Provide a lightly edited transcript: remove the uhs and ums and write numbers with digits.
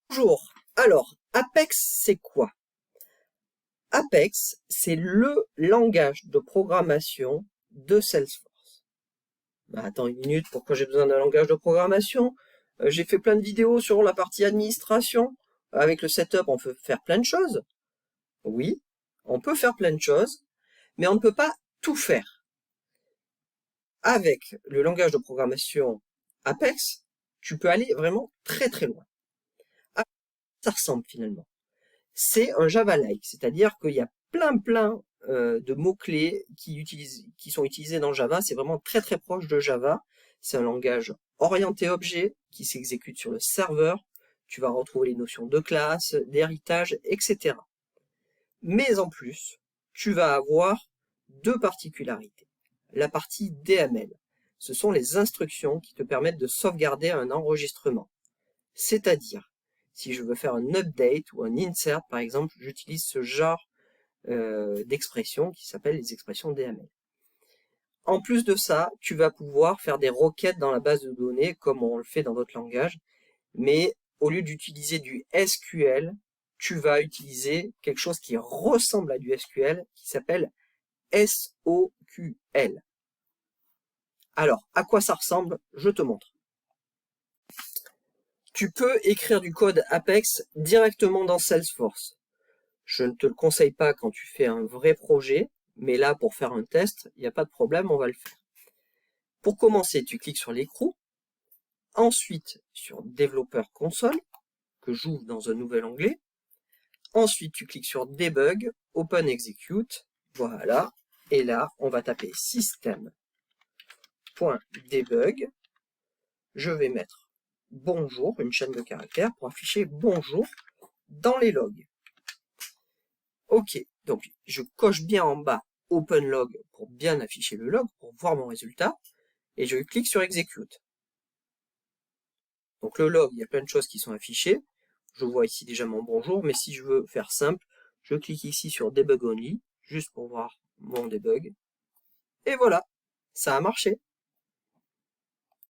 Bonjour. Alors, Apex, c'est quoi? Apex, c'est le langage de programmation de Salesforce. Bah, attends une minute, pourquoi j'ai besoin d'un langage de programmation? J'ai fait plein de vidéos sur la partie administration. Avec le setup, on peut faire plein de choses. Oui, on peut faire plein de choses, mais on ne peut pas tout faire. Avec le langage de programmation Apex, tu peux aller vraiment très très loin. À quoi ça ressemble finalement? C'est un Java-like, c'est-à-dire qu'il y a plein de mots-clés qui sont utilisés dans Java. C'est vraiment très très proche de Java. C'est un langage orienté objet qui s'exécute sur le serveur. Tu vas retrouver les notions de classe, d'héritage, etc. Mais en plus, tu vas avoir deux particularités. La partie DML, ce sont les instructions qui te permettent de sauvegarder un enregistrement. C'est-à-dire, si je veux faire un update ou un insert, par exemple, j'utilise ce genre d'expressions qui s'appellent les expressions DML. En plus de ça, tu vas pouvoir faire des requêtes dans la base de données comme on le fait dans d'autres langages, mais au lieu d'utiliser du SQL, tu vas utiliser quelque chose qui ressemble à du SQL qui s'appelle SOQL. Alors, à quoi ça ressemble? Je te montre. Tu peux écrire du code Apex directement dans Salesforce. Je ne te le conseille pas quand tu fais un vrai projet, mais là, pour faire un test, il n'y a pas de problème, on va le faire. Pour commencer, tu cliques sur l'écrou, ensuite sur Développeur console, que j'ouvre dans un nouvel onglet. Ensuite, tu cliques sur Debug, Open Execute, voilà. Et là, on va taper system.debug. Je vais mettre bonjour, une chaîne de caractères, pour afficher bonjour dans les logs. Ok, donc je coche bien en bas Open Log pour bien afficher le log, pour voir mon résultat, et je clique sur Execute. Donc le log, il y a plein de choses qui sont affichées. Je vois ici déjà mon bonjour, mais si je veux faire simple, je clique ici sur Debug Only, juste pour voir mon debug. Et voilà, ça a marché.